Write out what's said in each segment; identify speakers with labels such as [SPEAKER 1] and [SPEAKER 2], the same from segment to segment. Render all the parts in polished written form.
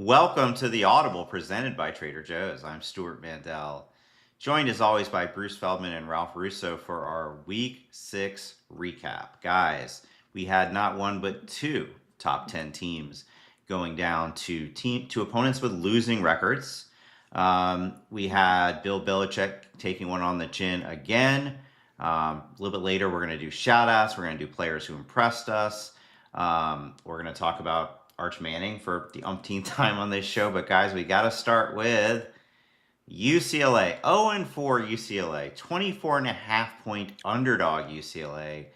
[SPEAKER 1] Welcome to the Audible presented by Trader Joe's. I'm Stuart Mandel, joined as always by Bruce Feldman and Ralph Russo for our Week 6 recap. Guys, we had not one but two top 10 teams going down to opponents with losing records. We had Bill Belichick taking one on the chin again. A little bit later, we're going to do shoutouts. We're going to do players who impressed us. We're going to talk about Arch Manning for the umpteenth time on this show. But guys, we got to start with UCLA. 0-4 UCLA. 24.5-point underdog UCLA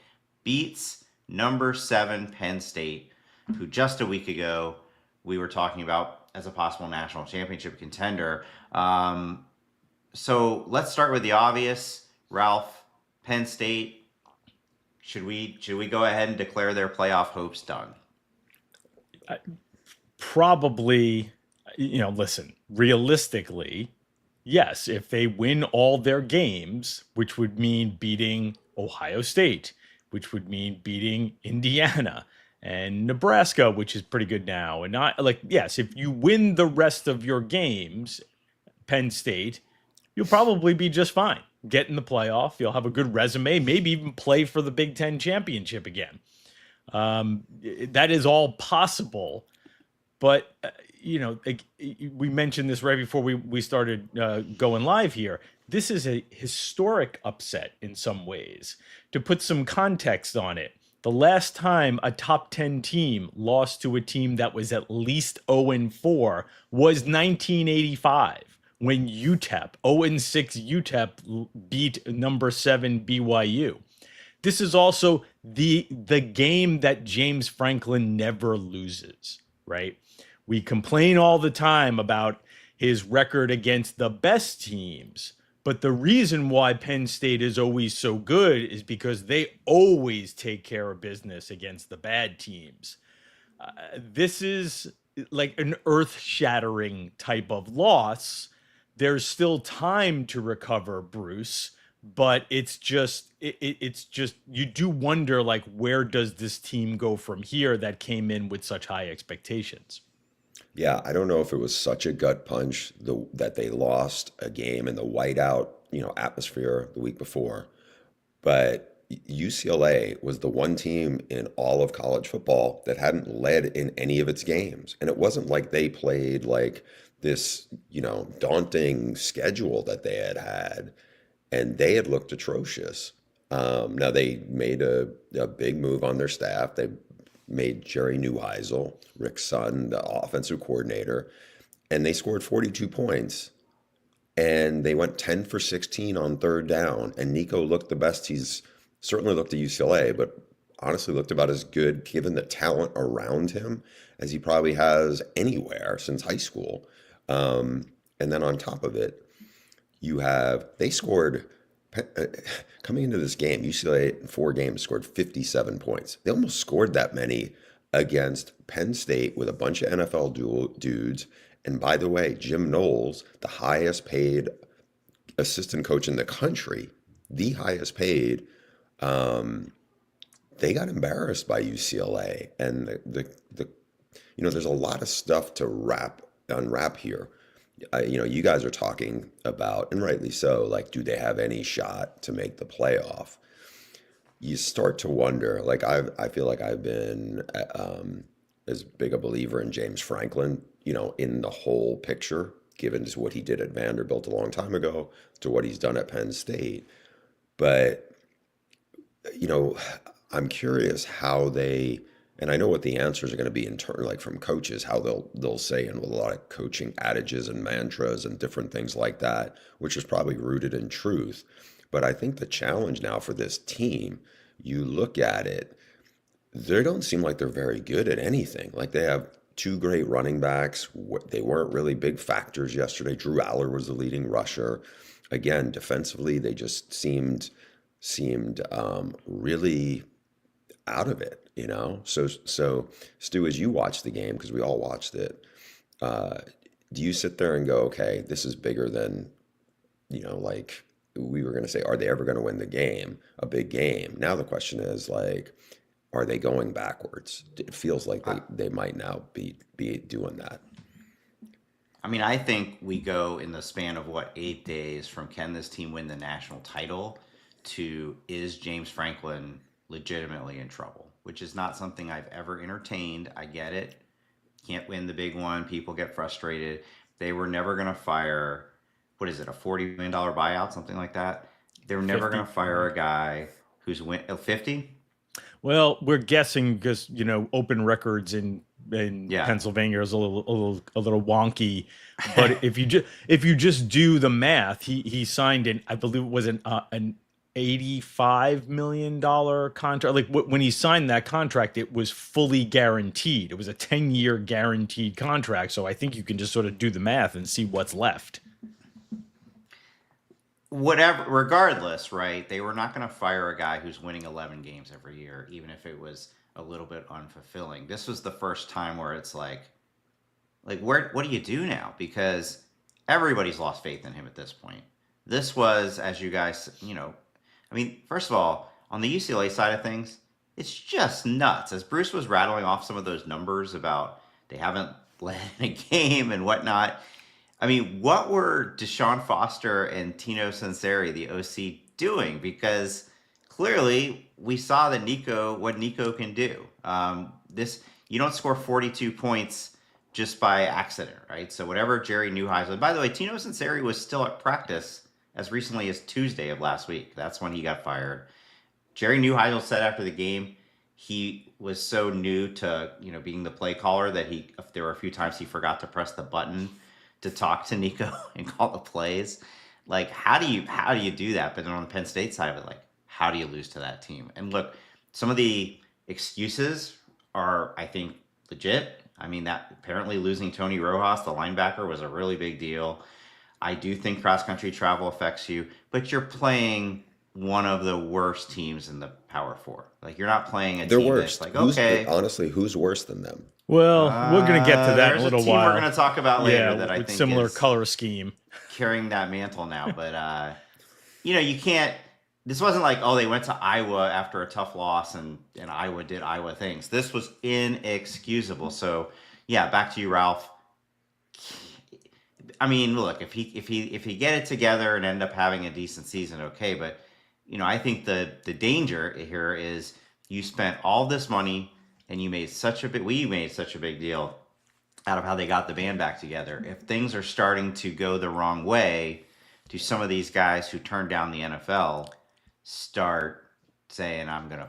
[SPEAKER 1] beats number 7 Penn State, who just a week ago we were talking about as a possible national championship contender. So let's start with the obvious. Ralph, Penn State, should we go ahead and declare their playoff hopes done?
[SPEAKER 2] Probably, listen, realistically, yes, if they win all their games, which would mean beating Ohio State, which would mean beating Indiana and Nebraska, which is pretty good now. And yes, if you win the rest of your games, Penn State, you'll probably be just fine. Get in the playoff. You'll have a good resume, maybe even play for the Big Ten championship again. That is all possible. But, we mentioned this right before we started going live here. This is a historic upset in some ways. To put some context on it, the last time a top 10 team lost to a team that was at least 0-4 was 1985. When UTEP, 0-6 UTEP beat number 7 BYU. This is also the game that James Franklin never loses, right? We complain all the time about his record against the best teams, but the reason why Penn State is always so good is because they always take care of business against the bad teams. This is like an earth-shattering type of loss. There's still time to recover, Bruce, but it's just you do wonder, like, where does this team go from here that came in with such high expectations?
[SPEAKER 3] Yeah, I don't know if it was such a gut punch that they lost a game in the whiteout, atmosphere the week before, but UCLA was the one team in all of college football that hadn't led in any of its games, and it wasn't like they played like this, daunting schedule that they had, and they had looked atrocious. Now they made a big move on their staff. They made Jerry Neuheisel, Rick's son, the offensive coordinator, and they scored 42 points. And they went 10 for 16 on third down. And Nico looked the best. He's certainly looked at UCLA, but honestly looked about as good, given the talent around him, as he probably has anywhere since high school. And then on top of it, they scored, coming into this game, UCLA in 4 games scored 57 points. They almost scored that many against Penn State with a bunch of NFL dudes. And by the way, Jim Knowles, the highest paid assistant coach in the country, the highest paid, they got embarrassed by UCLA. And there's a lot of stuff to unwrap here. You guys are talking about, and rightly so, like, do they have any shot to make the playoff? You start to wonder, like, I feel like I've been as big a believer in James Franklin, in the whole picture, given to what he did at Vanderbilt a long time ago, to what he's done at Penn State. But, I'm curious how they, and I know what the answers are going to be in turn, like from coaches, how they'll say, and with a lot of coaching adages and mantras and different things like that, which is probably rooted in truth. But I think the challenge now for this team, you look at it, they don't seem like they're very good at anything. Like, they have 2 great running backs. They weren't really big factors yesterday. Drew Aller was the leading rusher. Again, defensively, they just seemed really out of it, So Stu, as you watch the game, because we all watched it, do you sit there and go, okay, this is bigger than, like we were going to say, are they ever going to win the game, a big game? Now the question is, like, are they going backwards? It feels like they might now be doing that.
[SPEAKER 1] I mean, I think we go in the span of what, 8 days from can this team win the national title to is James Franklin legitimately in trouble, which is not something I've ever entertained. I get it. Can't win the big one. People get frustrated. They were never going to fire, what is it, a $40 million buyout, something like that. They were never
[SPEAKER 2] 50.
[SPEAKER 1] going to fire a guy who's 50.
[SPEAKER 2] Well, we're guessing because open records in
[SPEAKER 1] Yeah.
[SPEAKER 2] Pennsylvania is a little wonky. But if you just do the math, he signed I believe it was an $85 million contract. Like when he signed that contract, it was fully guaranteed. It was a 10-year guaranteed contract. So I think you can just sort of do the math and see what's left.
[SPEAKER 1] Whatever, regardless, right? They were not going to fire a guy who's winning 11 games every year, even if it was a little bit unfulfilling. This was the first time where it's like what do you do now? Because everybody's lost faith in him at this point. This was, as you guys, I mean, first of all, on the UCLA side of things, it's just nuts. As Bruce was rattling off some of those numbers about they haven't led in a game and whatnot. I mean, what were Deshaun Foster and Tino Sunseri, the OC, doing? Because clearly we saw that what Nico can do. You don't score 42 points just by accident, right? So whatever Jerry Neuheisel. By the way, Tino Sunseri was still at practice as recently as Tuesday of last week. That's when he got fired. Jerry Neuheisel said after the game he was so new to being the play caller that there were a few times he forgot to press the button to talk to Nico and call the plays. Like, how do you do that? But then on the Penn State side of it, like, how do you lose to that team? And look, some of the excuses are, I think, legit. I mean, that apparently losing Tony Rojas, the linebacker, was a really big deal. I do think cross-country travel affects you, but you're playing one of the worst teams in the Power Four. Like, you're not playing a team
[SPEAKER 3] worst.
[SPEAKER 1] that's like, okay.
[SPEAKER 3] Honestly, who's worse than them?
[SPEAKER 2] Well, we're going to get to that in a little
[SPEAKER 1] There's a team
[SPEAKER 2] while.
[SPEAKER 1] we're going to talk about later that I think
[SPEAKER 2] similar
[SPEAKER 1] is
[SPEAKER 2] color scheme
[SPEAKER 1] carrying that mantle now. But you can't. This wasn't like, oh, they went to Iowa after a tough loss and Iowa did Iowa things. This was inexcusable. So yeah, back to you, Ralph. I mean, look, if he get it together and end up having a decent season, okay. But I think the danger here is you spent all this money. And we made such a big deal out of how they got the band back together. If things are starting to go the wrong way, do some of these guys who turned down the NFL start saying, I'm going to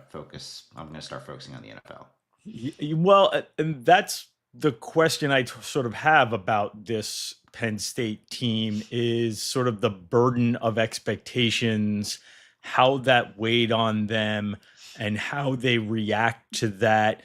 [SPEAKER 1] start focusing on the NFL?
[SPEAKER 2] Well, and that's the question I sort of have about this Penn State team is sort of the burden of expectations, how that weighed on them, and how they react to that.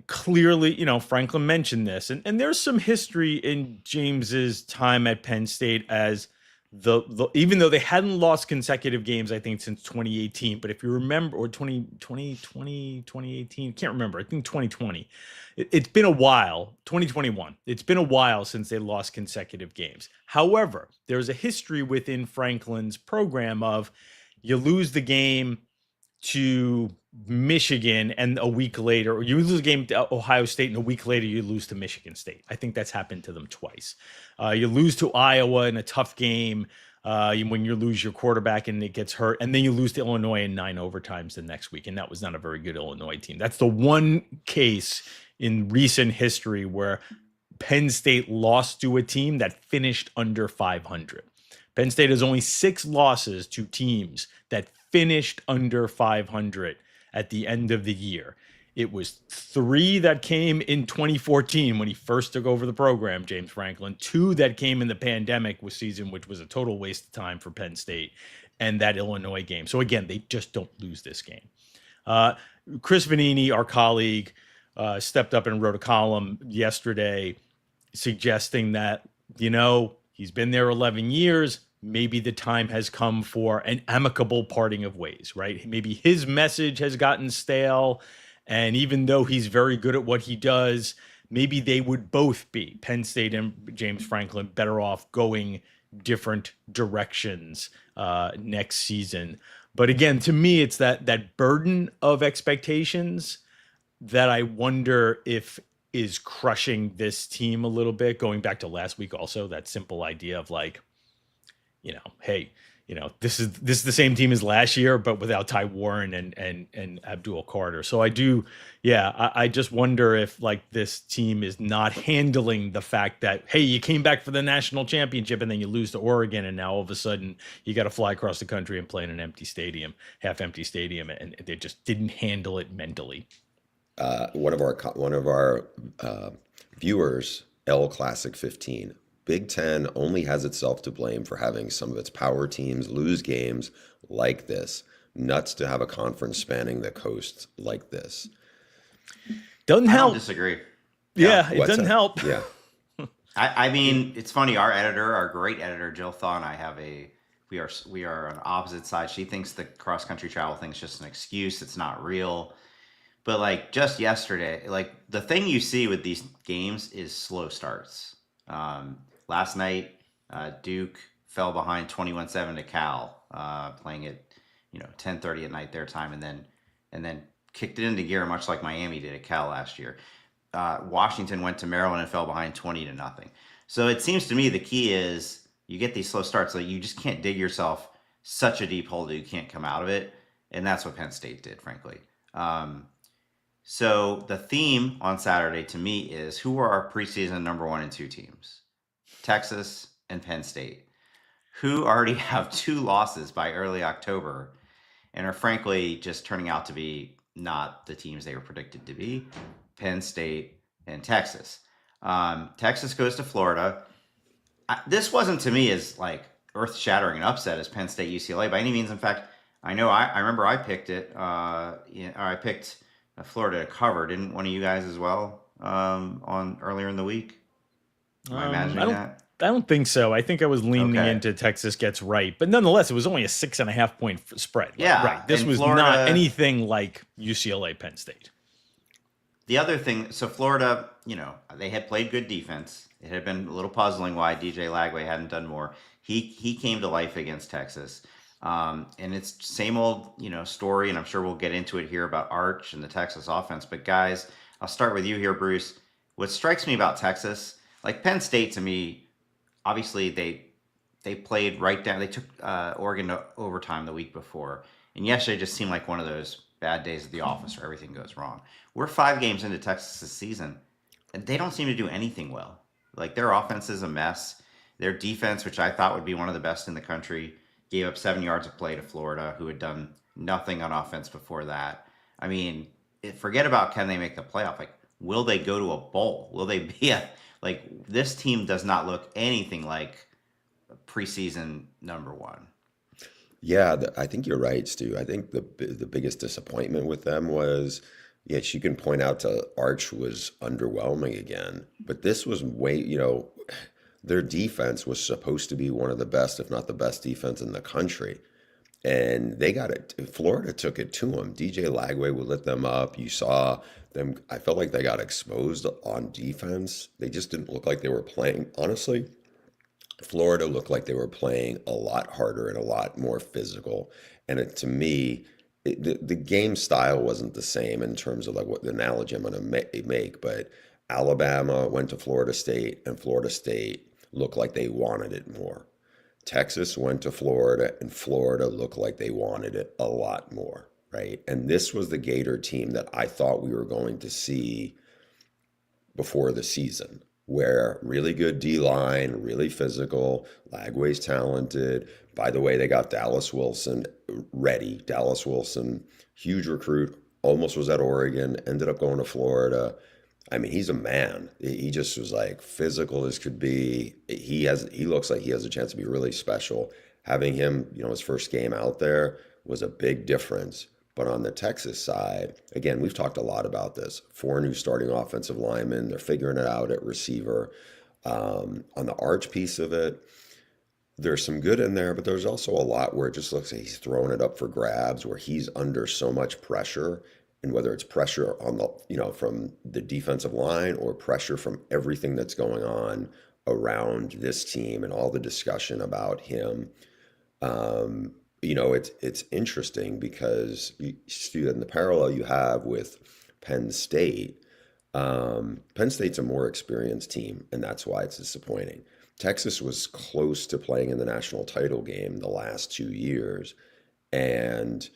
[SPEAKER 2] Clearly, Franklin mentioned this, and there's some history in James's time at Penn State as the even though they hadn't lost consecutive games, I think, since 2018. But if you remember, or 2018, can't remember. I think 2020. It's been a while. 2021. It's been a while since they lost consecutive games. However, there's a history within Franklin's program of you lose the game to Michigan and a week later, or you lose a game to Ohio State and a week later you lose to Michigan State. I think that's happened to them twice. You lose to Iowa in a tough game when you lose your quarterback and it gets hurt, and then you lose to Illinois in 9 overtimes the next week, and that was not a very good Illinois team. That's the one case in recent history where Penn State lost to a team that finished under 500. Penn State has only 6 losses to teams that finished under 500 at the end of the year. It was 3 that came in 2014 when he first took over the program, James Franklin, 2 that came in the pandemic season, which was a total waste of time for Penn State, and that Illinois game. So again, they just don't lose this game. Chris Vanini, our colleague, stepped up and wrote a column yesterday suggesting that, he's been there 11 years. Maybe the time has come for an amicable parting of ways, right? Maybe his message has gotten stale. And even though he's very good at what he does, maybe they would both be, Penn State and James Franklin, better off going different directions next season. But again, to me, it's that burden of expectations that I wonder if is crushing this team a little bit. Going back to last week, also that simple idea of like, hey, this is the same team as last year, but without Ty Warren and Abdul Carter. So I do, I just wonder if like this team is not handling the fact that, hey, you came back for the national championship and then you lose to Oregon, and now all of a sudden you got to fly across the country and play in an empty stadium, half empty stadium, and they just didn't handle it mentally.
[SPEAKER 3] One of our viewers, L Classic 15. Big Ten only has itself to blame for having some of its power teams lose games like this. Nuts to have a conference spanning the coast like this.
[SPEAKER 2] Doesn't
[SPEAKER 1] I
[SPEAKER 2] help.
[SPEAKER 1] don't disagree.
[SPEAKER 2] Yeah, it doesn't help.
[SPEAKER 3] Yeah.
[SPEAKER 1] I mean, it's funny. Our great editor, Jill Thaw, and I we are on opposite sides. She thinks the cross country travel thing is just an excuse. It's not real. But like just yesterday, like the thing you see with these games is slow starts. Last night, Duke fell behind 21-7 to Cal, playing at 10:30 at night their time, and then kicked it into gear, much like Miami did at Cal last year. Washington went to Maryland and fell behind 20-0. So it seems to me the key is you get these slow starts, like you just can't dig yourself such a deep hole that you can't come out of it, and that's what Penn State did, frankly. So the theme on Saturday to me is who are our preseason number 1 and 2 teams? Texas and Penn State, who already have 2 losses by early October and are frankly just turning out to be not the teams they were predicted to be. Penn State and Texas. Texas goes to Florida. This wasn't to me as like earth-shattering an upset as Penn State UCLA by any means. In fact, I remember I picked it. I picked Florida to cover. Didn't one of you guys as well on earlier in the week? Am I imagining that?
[SPEAKER 2] I don't think so. I think I was leaning into Texas gets right, but nonetheless, it was only a 6.5 point spread.
[SPEAKER 1] Yeah,
[SPEAKER 2] right. This was
[SPEAKER 1] Florida,
[SPEAKER 2] not anything like UCLA Penn State.
[SPEAKER 1] The other thing, so Florida, they had played good defense. It had been a little puzzling why DJ Lagway hadn't done more. He came to life against Texas. And it's same old, story, and I'm sure we'll get into it here about Arch and the Texas offense. But guys, I'll start with you here, Bruce. What strikes me about Texas, like Penn State to me, obviously they played right down. They took Oregon to overtime the week before, and yesterday just seemed like one of those bad days at the office where everything goes wrong. We're 5 games into Texas' season, and they don't seem to do anything well. Like their offense is a mess. Their defense, which I thought would be one of the best in the country, gave up 7 yards of play to Florida, who had done nothing on offense before that. I mean, forget about can they make the playoff. Like, will they go to a bowl? Will they be this team does not look anything like preseason number 1.
[SPEAKER 3] Yeah, I think you're right, Stu. I think the biggest disappointment with them was, yes, you can point out to Arch was underwhelming again, but this was way, their defense was supposed to be one of the best, if not the best defense in the country. And they got it. Florida took it to them. DJ Lagway would lit them up. You saw them. I felt like they got exposed on defense. They just didn't look like they were playing. Honestly, Florida looked like they were playing a lot harder and a lot more physical. And to me, the game style wasn't the same in terms of like what the analogy I'm going to make. But Alabama went to Florida State, and Florida State looked like they wanted it more. Texas went to Florida, and Florida looked like they wanted it a lot more, right? And this was the Gator team that I thought we were going to see before the season, where really good D-line, really physical, Lagway's talented. By the way, they got Dallas Wilson ready. Dallas Wilson, huge recruit, almost was at Oregon, ended up going to Florida. I mean, he's a man. He just was like physical as could be. He looks like he has a chance to be really special. Having him, his first game out there was a big difference. But on the Texas side, again, we've talked a lot about this. 4 new starting offensive linemen. They're figuring it out at receiver. On the Arch piece of it, there's some good in there, but there's also a lot where it just looks like he's throwing it up for grabs, where he's under so much pressure. And whether it's pressure on the, from the defensive line or pressure from everything that's going on around this team and all the discussion about him, it's interesting because in the parallel you have with Penn State, Penn State's a more experienced team, and that's why it's disappointing. Texas was close to playing in the national title game the last 2 years, and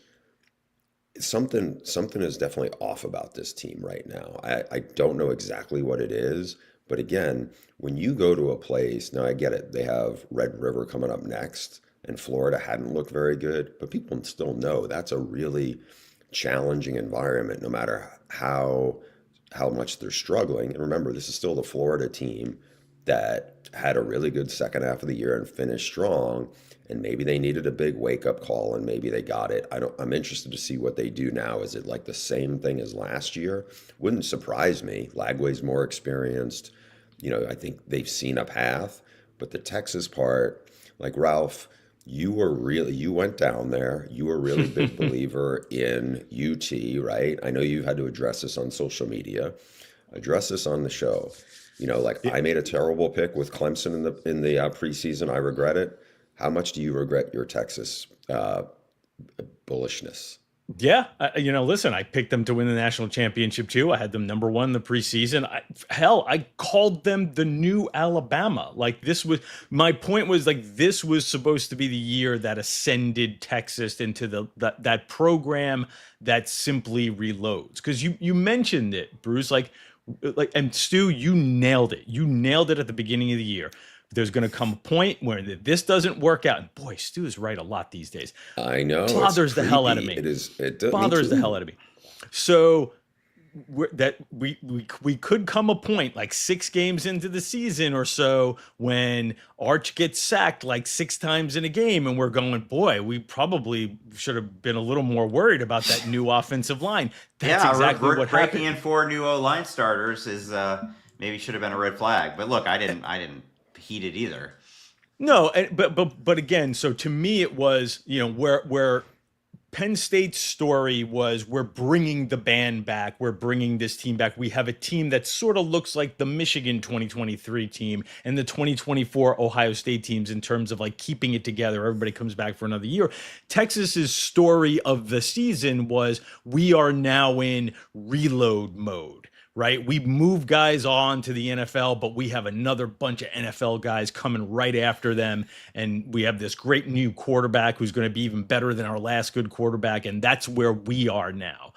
[SPEAKER 3] something is definitely off about this team right now. I don't know exactly what it is, but again, when you go to a place, now I get it, they have Red River coming up next, and Florida hadn't looked very good, but people still know that's a really challenging environment, no matter how much they're struggling. And remember, this is still the Florida team that had a really good second half of the year and finished strong. And maybe they needed a big wake up call, and maybe they got it. I'm interested to see what they do now. Is it like the same thing as last year? Wouldn't surprise me. Lagway's more experienced. I think they've seen a path. But the Texas part, like Ralph, you went down there. You were a really big believer in UT, right? I know you had to address this on social media. Address this on the show. I made a terrible pick with Clemson in the preseason. I regret it. How much do you regret your Texas bullishness?
[SPEAKER 2] Yeah, listen, I picked them to win the national championship too. I had them number one in the preseason. I called them the new Alabama. My point was this was supposed to be the year that ascended Texas into that program that simply reloads. Because you mentioned it, Bruce, and Stu, you nailed it. You nailed it at the beginning of the year. There's going to come a point where this doesn't work out. And boy, Stu is right a lot these days.
[SPEAKER 3] I know.
[SPEAKER 2] Bothers the hell out of me.
[SPEAKER 3] It
[SPEAKER 2] bothers the hell out of me. So we could come a point like 6 games into the season or so when Arch gets sacked like 6 times in a game, and we're going, boy, we probably should have been a little more worried about that new offensive line. That's exactly what happened.
[SPEAKER 1] Breaking in 4 new O-line starters is maybe should have been a red flag. But look, I didn't heat it either.
[SPEAKER 2] No, but again, so to me it was, where Penn State's story was, we're bringing the band back, we're bringing this team back. We have a team that sort of looks like the Michigan 2023 team and the 2024 Ohio State teams in terms of keeping it together. Everybody comes back for another year. Texas's story of the season was, we are now in reload mode. Right? We move guys on to the NFL, but we have another bunch of NFL guys coming right after them. And we have this great new quarterback who's going to be even better than our last good quarterback. And that's where we are now.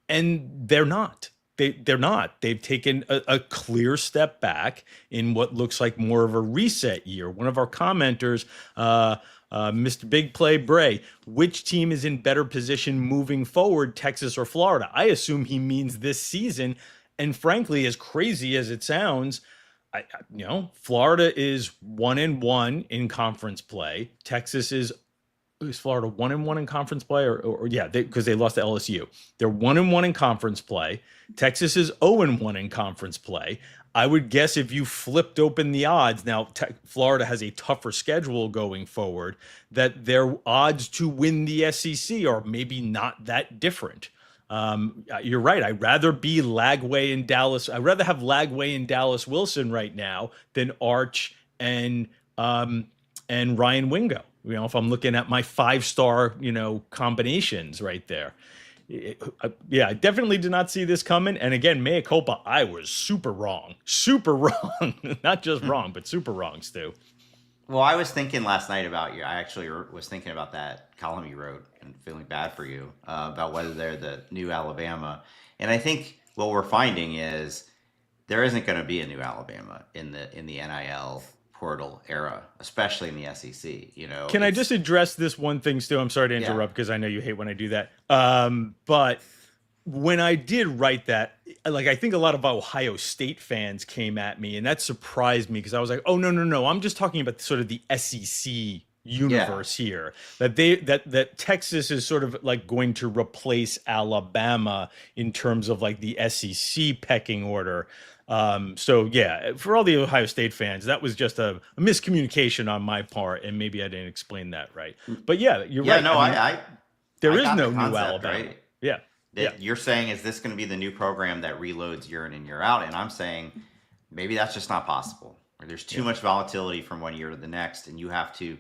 [SPEAKER 2] And they're not. They're not. They've taken a clear step back in what looks like more of a reset year. One of our commenters, Mr. Big Play Bray, which team is in better position moving forward, Texas or Florida? I assume he means this season. And frankly, as crazy as it sounds, Florida is 1-1 in conference play. Texas is Florida 1-1 in conference play, or yeah, because they lost to LSU. They're 1-1 in conference play. Texas is 0-1 in conference play. I would guess if you flipped open the odds, now Florida has a tougher schedule going forward, that their odds to win the SEC are maybe not that different. You're right. I'd rather be Lagway in Dallas. I'd rather have Lagway and Dallas Wilson right now than Arch and Ryan Wingo. If I'm looking at my 5-star, combinations right there. I definitely did not see this coming. And again, mea culpa, I was super wrong. Not just wrong, but super wrong, Stu.
[SPEAKER 1] Well, I was thinking last night about you. I actually was thinking about that column you wrote and feeling bad for you about whether they're the new Alabama. And I think what we're finding is there isn't going to be a new Alabama in the NIL portal era, especially in the SEC.
[SPEAKER 2] Can I just address this one thing, Stu? I'm sorry to interrupt because I know you hate when I do that. But when I did write that, I think a lot of Ohio State fans came at me, and that surprised me because I was like, oh, no. I'm just talking about sort of the SEC universe here, that Texas is sort of going to replace Alabama in terms of the SEC pecking order. So yeah, for all the Ohio State fans, that was just a miscommunication on my part, and maybe I didn't explain that right. But yeah, you're right.
[SPEAKER 1] No,
[SPEAKER 2] there is no new Alabama.
[SPEAKER 1] Right?
[SPEAKER 2] Yeah.
[SPEAKER 1] You're saying, is this going to be the new program that reloads year in and year out? And I'm saying maybe that's just not possible. Or there's too much volatility from one year to the next, and you have to.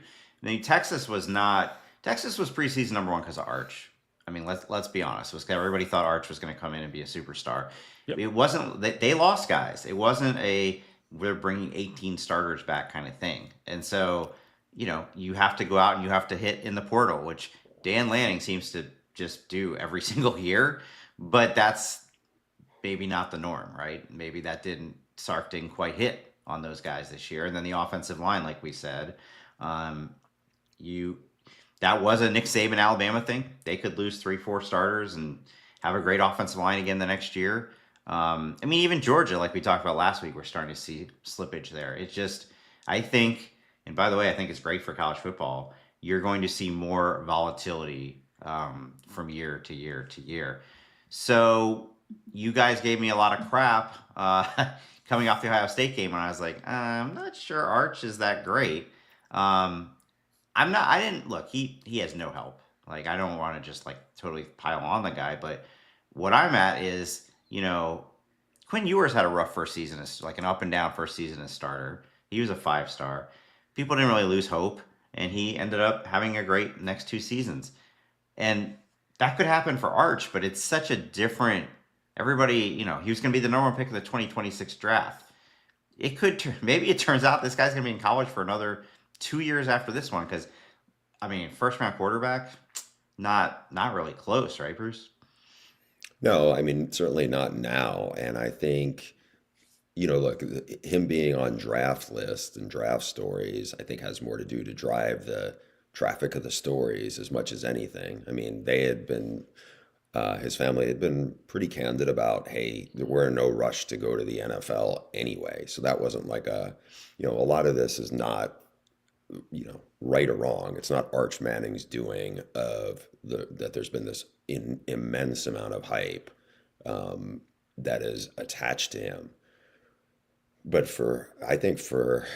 [SPEAKER 1] Texas was preseason number 1 because of Arch. I mean, let's be honest. Everybody thought Arch was going to come in and be a superstar.
[SPEAKER 2] Yep.
[SPEAKER 1] It wasn't. They lost guys. It wasn't a we're bringing 18 starters back kind of thing. And so, you have to go out and you have to hit in the portal, which Dan Lanning seems to just do every single year. But that's maybe not the norm, right? Maybe Sark didn't quite hit on those guys this year. And then the offensive line, like we said, you that was a Nick Saban Alabama thing. They could lose 3-4 starters and have a great offensive line again the next year. I mean, even Georgia, like we talked about last week, we're starting to see slippage there. It's just, I think, and by the way, I think it's great for college football. You're going to see more volatility from year to year to year. So you guys gave me a lot of crap coming off the Ohio State game when I was like, I'm not sure Arch is that great. I didn't look, he has no help. Like, I don't want to just like totally pile on the guy, but what I'm at is, Quinn Ewers had a rough first season as like an up and down first season as starter. He was a 5-star. People didn't really lose hope, and he ended up having a great next 2 seasons. And that could happen for Arch, but it's such a different. Everybody, he was going to be the number 1 pick of the 2026 draft. It could maybe it turns out this guy's going to be in college for another 2 years after this one, because I mean, first round quarterback, not really close, right, Bruce?
[SPEAKER 3] No, I mean, certainly not now. And I think, look, him being on draft lists and draft stories, I think has more to do to drive the traffic of the stories as much as anything. I mean, his family had been pretty candid about, hey, we're in no rush to go to the NFL anyway. So that wasn't like a lot of this is not, right or wrong. It's not Arch Manning's doing that there's been this immense amount of hype that is attached to him. But I think for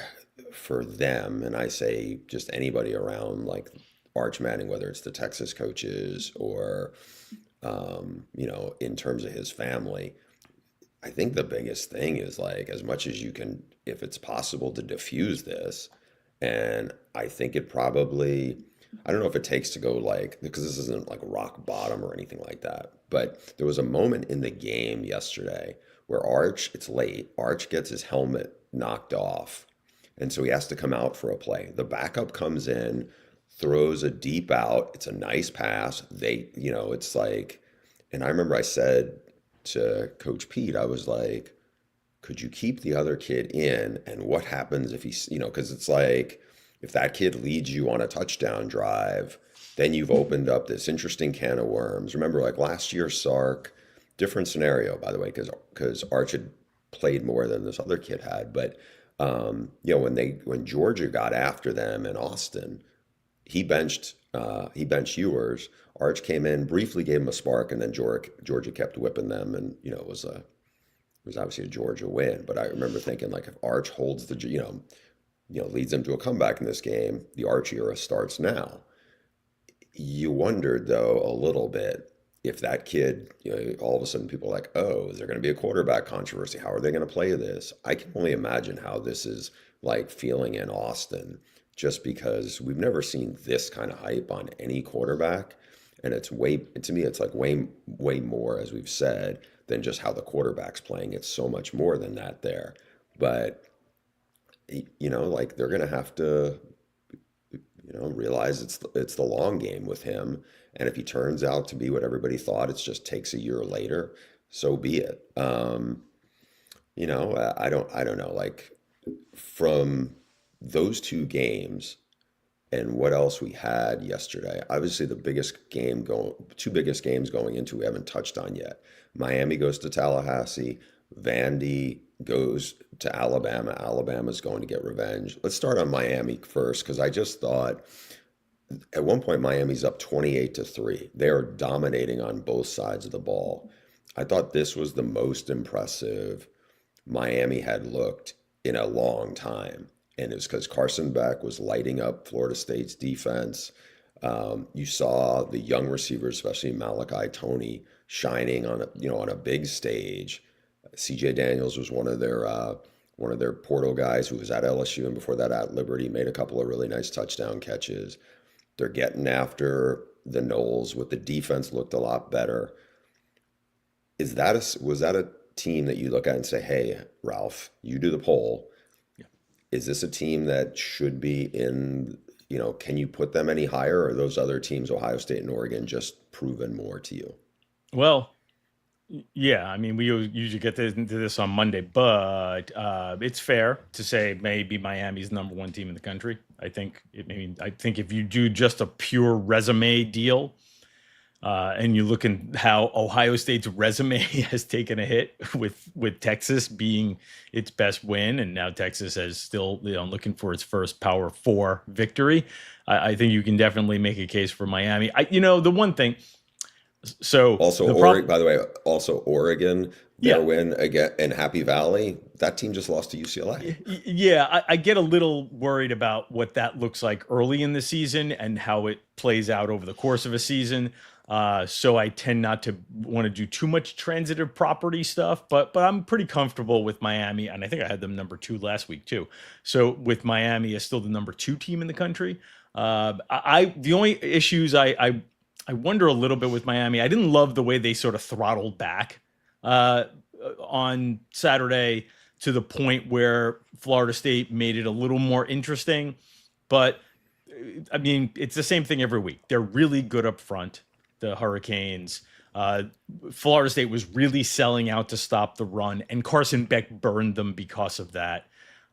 [SPEAKER 3] them, and I say just anybody around like Arch Manning, whether it's the Texas coaches or, in terms of his family, I think the biggest thing is like, as much as you can, if it's possible to diffuse this, and I think it probably, I don't know if it takes to go like, because this isn't like rock bottom or anything like that, but there was a moment in the game yesterday where it's late, Arch gets his helmet knocked off. And so he has to come out for a play. The backup comes in, throws a deep out. It's a nice pass. It's like, and I remember I said to Coach Pete, I was like, could you keep the other kid in? And what happens if because it's like, if that kid leads you on a touchdown drive, then you've opened up this interesting can of worms. Remember, like last year, Sark, different scenario, by the way, because Arch had played more than this other kid had. But, when Georgia got after them in Austin, he benched Ewers. Arch came in, briefly gave him a spark, and then Georgia kept whipping them, and it was obviously a Georgia win. But I remember thinking, like, if Arch holds leads them to a comeback in this game, the Arch era starts now. You wondered though a little bit if that kid, all of a sudden people are like, oh, is there going to be a quarterback controversy? How are they going to play this? I can only imagine how this is like feeling in Austin, just because we've never seen this kind of hype on any quarterback. And to me, it's like way more, as we've said, than just how the quarterback's playing. It's so much more than that there. But, like they're going to have to, realize it's the long game with him. And if he turns out to be what everybody thought, it just takes a year later, so be it. I don't know, like from those 2 games and what else we had yesterday, obviously the two biggest games going into, we haven't touched on yet. Miami goes to Tallahassee, Vandy goes to Alabama. Alabama's going to get revenge. Let's start on Miami first, because I just thought at one point Miami's up 28-3. They are dominating on both sides of the ball. I thought this was the most impressive Miami had looked in a long time. And it was because Carson Beck was lighting up Florida State's defense. You saw the young receivers, especially Malachi Toney, shining on a big stage. CJ Daniels was one of their portal guys who was at LSU and before that at Liberty, made a couple of really nice touchdown catches. They're getting after the Noles with the defense looked a lot better. Was that a team that you look at and say, hey, Ralph, you do the poll.
[SPEAKER 2] Yeah.
[SPEAKER 3] Is this a team that should be in, can you put them any higher, or are those other teams, Ohio State and Oregon, just proven more to you?
[SPEAKER 2] Well, yeah, I mean, we usually get into this on Monday, but it's fair to say maybe Miami's the number one team in the country. I think if you do just a pure resume deal, and you look at how Ohio State's resume has taken a hit with Texas being its best win, and now Texas is still looking for its first Power 4 victory. I think you can definitely make a case for Miami. The one thing. So
[SPEAKER 3] also, by the way, Oregon, their win again in Happy Valley, that team just lost to UCLA.
[SPEAKER 2] Yeah, I get a little worried about what that looks like early in the season and how it plays out over the course of a season. So I tend not to want to do too much transitive property stuff, but I'm pretty comfortable with Miami, and I think I had them number 2 last week too. So with Miami as still the number 2 team in the country, the only issues I wonder a little bit with Miami. I didn't love the way they sort of throttled back on Saturday to the point where Florida State made it a little more interesting. But I mean, it's the same thing every week. They're really good up front, the Hurricanes. Florida State was really selling out to stop the run, and Carson Beck burned them because of that.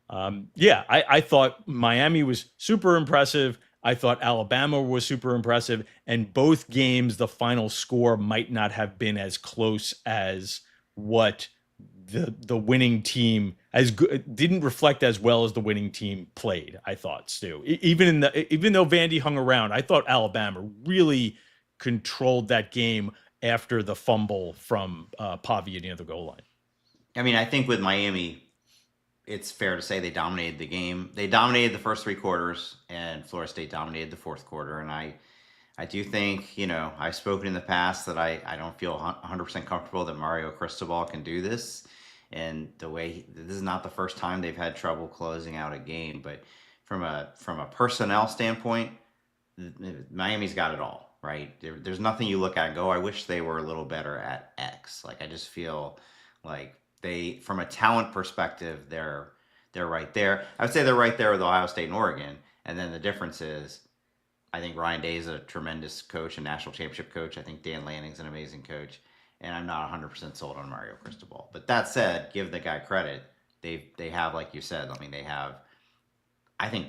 [SPEAKER 2] I thought Miami was super impressive. I thought Alabama was super impressive, and both games, the final score might not have been as close as what the winning team didn't reflect as well as the winning team played. I thought, Stu, even though Vandy hung around, I thought Alabama really controlled that game after the fumble from Pavia near the goal line.
[SPEAKER 1] I mean, I think with Miami, it's fair to say they dominated the game. They dominated the first 3 quarters, and Florida State dominated the 4th quarter. And I do think, I've spoken in the past that I don't feel 100% comfortable that Mario Cristobal can do this. And this is not the first time they've had trouble closing out a game. But from a personnel standpoint, Miami's got it all, right? There's nothing you look at and go, I wish they were a little better at X. Like, I just feel like from a talent perspective, they're right there. I would say they're right there with Ohio State and Oregon. And then the difference is, I think Ryan Day is a tremendous coach, a national championship coach. I think Dan Lanning's an amazing coach. And I'm not 100% sold on Mario Cristobal. But that said, give the guy credit. They have, like you said, I think,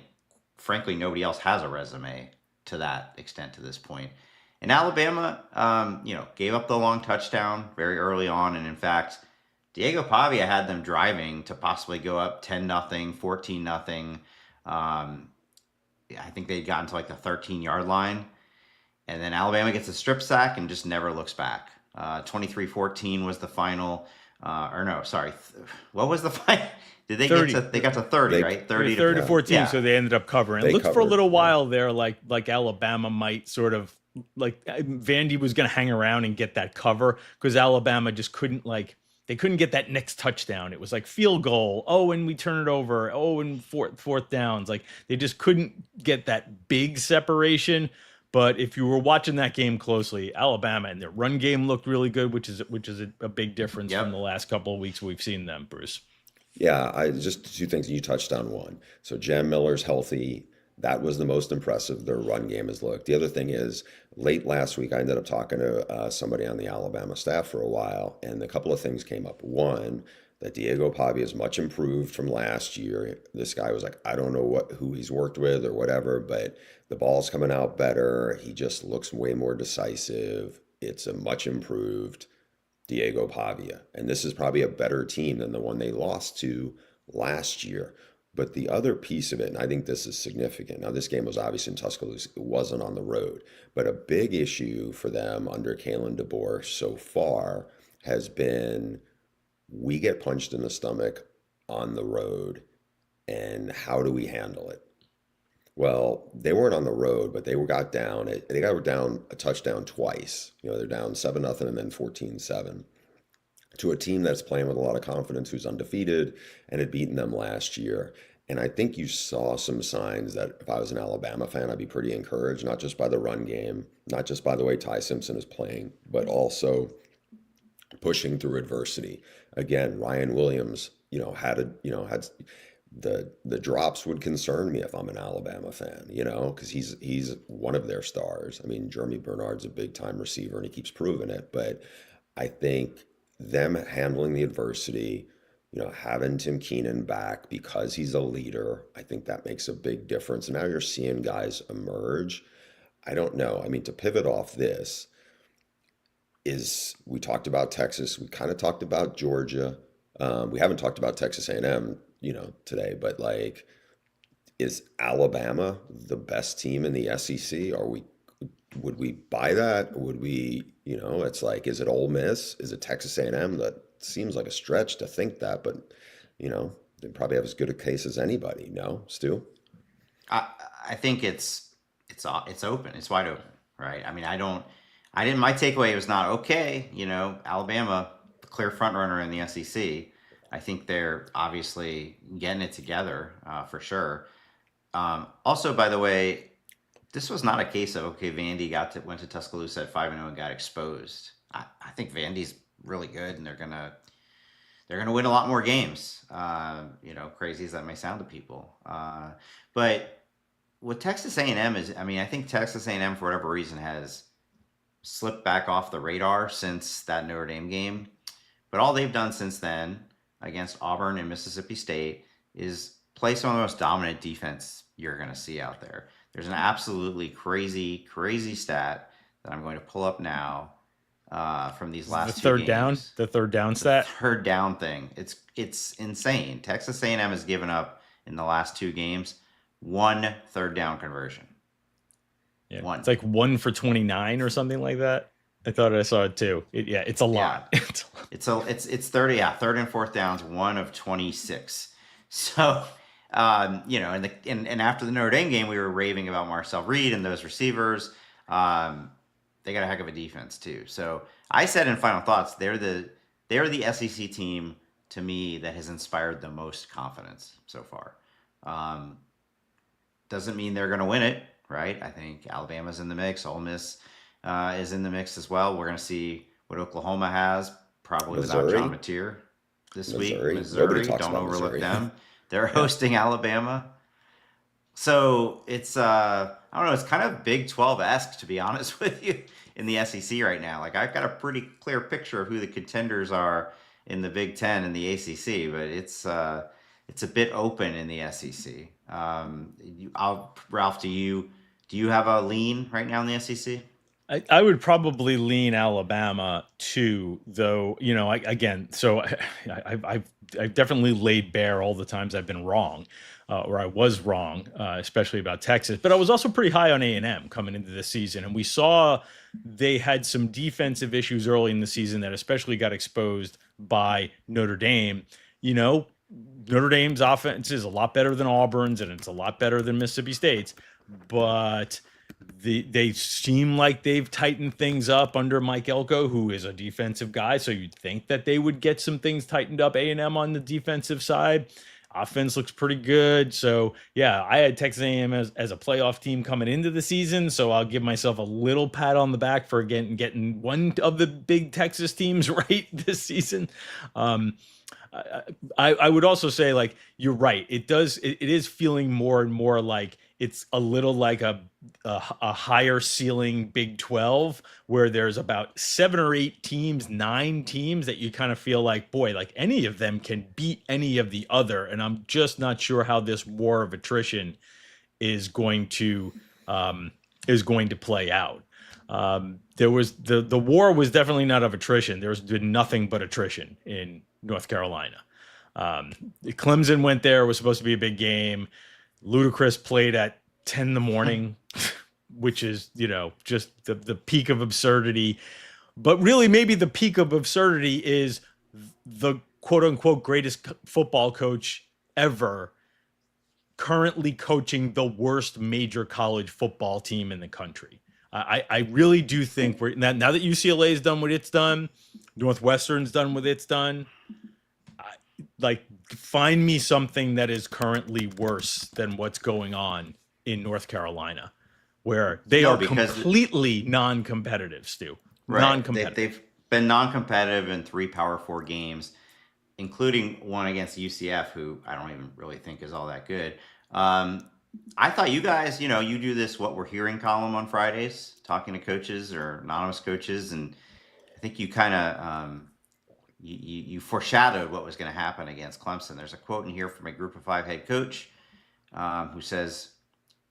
[SPEAKER 1] frankly, nobody else has a resume to that extent to this point. And Alabama, gave up the long touchdown very early on. And in fact, Diego Pavia had them driving to possibly go up 10-0, 14-0. I think they'd gotten to like the 13-yard line. And then Alabama gets a strip sack and just never looks back. 23-14 was the final. What was the final? Did they 30. They got to 30, right? 30
[SPEAKER 2] to 14, yeah. So they ended up covering. It looked for a little while there like Alabama might sort of, like Vandy was going to hang around and get that cover because Alabama just couldn't they couldn't get that next touchdown. It was like field goal. Oh, and we turn it over. Oh, and fourth downs. Like they just couldn't get that big separation. But if you were watching that game closely, Alabama and their run game looked really good, which is a big difference from the last couple of weeks we've seen them, Bruce.
[SPEAKER 3] Yeah, just 2 things. You touched on one. So Jam Miller's healthy. That was the most impressive their run game has looked. The other thing is, late last week, I ended up talking to somebody on the Alabama staff for a while, and a couple of things came up. One, that Diego Pavia is much improved from last year. This guy was like, I don't know who he's worked with or whatever, but the ball's coming out better. He just looks way more decisive. It's a much improved Diego Pavia. And this is probably a better team than the one they lost to last year. But the other piece of it, and I think this is significant. Now, this game was obviously in Tuscaloosa. It wasn't on the road. But a big issue for them under Kalen DeBoer so far has been we get punched in the stomach on the road, and how do we handle it? Well, they weren't on the road, but they got down a touchdown twice. They're down 7-0 and then 14-7 to a team that's playing with a lot of confidence, who's undefeated and had beaten them last year. And I think you saw some signs that if I was an Alabama fan, I'd be pretty encouraged, not just by the run game, not just by the way Ty Simpson is playing, but also pushing through adversity. Again, Ryan Williams, had the drops would concern me if I'm an Alabama fan, because he's one of their stars. I mean, Jeremy Bernard's a big time receiver and he keeps proving it, but I think them handling the adversity, having Tim Keenan back because he's a leader, I think that makes a big difference. And now you're seeing guys emerge. I don't know. I mean, to pivot off this, we talked about Texas, we kind of talked about Georgia. We haven't talked about Texas A&M, today, but like, is Alabama the best team in the SEC? Would we buy that? Would we, it's like, is it Ole Miss? Is it Texas A&M? That seems like a stretch to think that, but they probably have as good a case as anybody. No, Stu?
[SPEAKER 1] I think it's open. It's wide open, right? I mean, my takeaway was not, okay, Alabama, the clear front runner in the SEC. I think they're obviously getting it together, for sure. Also, by the way, this was not a case of, okay, Vandy went to Tuscaloosa at 5-0 and got exposed. I think Vandy's really good, and they're gonna win a lot more games. Crazy as that may sound to people, but what Texas A&M is, I mean, I think Texas A&M for whatever reason has slipped back off the radar since that Notre Dame game. But all they've done since then against Auburn and Mississippi State is play some of the most dominant defense you're going to see out there. There's an absolutely crazy, crazy stat that I'm going to pull up now from these last two games.
[SPEAKER 2] The third down stat?
[SPEAKER 1] Third down thing. It's insane. Texas A&M has given up in the last two games 1 third down conversion.
[SPEAKER 2] Yeah,
[SPEAKER 1] 1.
[SPEAKER 2] It's like 1 for 29 or something like that. I thought I saw it too. It's a lot.
[SPEAKER 1] Yeah. It's 30. Yeah, third and fourth downs, 1 of 26. So, and after the Notre Dame game, we were raving about Marcel Reed and those receivers. They got a heck of a defense too. So I said in final thoughts, they're the SEC team to me that has inspired the most confidence so far. Doesn't mean they're going to win it, right? I think Alabama's in the mix. Ole Miss is in the mix as well. We're going to see what Oklahoma has, probably without John Mateer this week. Missouri, don't overlook them. They're hosting Alabama. So it's, I don't know, it's kind of Big 12-esque, to be honest with you, in the SEC right now. Like, I've got a pretty clear picture of who the contenders are in the Big 10 and the ACC, but it's a bit open in the SEC. Ralph, do you have a lean right now in the SEC?
[SPEAKER 2] I would probably lean Alabama too, though. I've definitely laid bare all the times I've been wrong, or I was wrong, especially about Texas. But I was also pretty high on A&M coming into this season, and we saw they had some defensive issues early in the season that especially got exposed by Notre Dame. Notre Dame's offense is a lot better than Auburn's, and it's a lot better than Mississippi State's, but they seem like they've tightened things up under Mike Elko, who is a defensive guy. So you'd think that they would get some things tightened up. A&M on the defensive side, offense looks pretty good. So yeah, I had Texas A&M as a playoff team coming into the season. So I'll give myself a little pat on the back for getting one of the big Texas teams right this season. I would also say, like, you're right. It is feeling more and more like it's a little like a higher ceiling Big 12, where there's about 7 or 8 teams, 9 teams that you kind of feel like, boy, like any of them can beat any of the other. And I'm just not sure how this war of attrition is going to play out. There was the war was definitely not of attrition. There's been nothing but attrition in North Carolina. Clemson went there, was supposed to be a big game. Ludacris played at 10 in the morning, which is, just the peak of absurdity. But really, maybe the peak of absurdity is the quote unquote greatest football coach ever currently coaching the worst major college football team in the country. I really do think now that UCLA has done what it's done, Northwestern's done what it's done, like find me something that is currently worse than what's going on in North Carolina, where they
[SPEAKER 1] No,
[SPEAKER 2] are
[SPEAKER 1] because
[SPEAKER 2] completely non-competitive, Stu.
[SPEAKER 1] right,
[SPEAKER 2] Non-competitive.
[SPEAKER 1] they've been non-competitive in 3 Power 4 games, including one against UCF, who I don't even really think is all that good. I thought you guys, you do this "What We're Hearing" column on Fridays, talking to coaches or anonymous coaches, and I think you kind of you foreshadowed what was going to happen against Clemson. There's a quote in here from a Group of 5 head coach who says,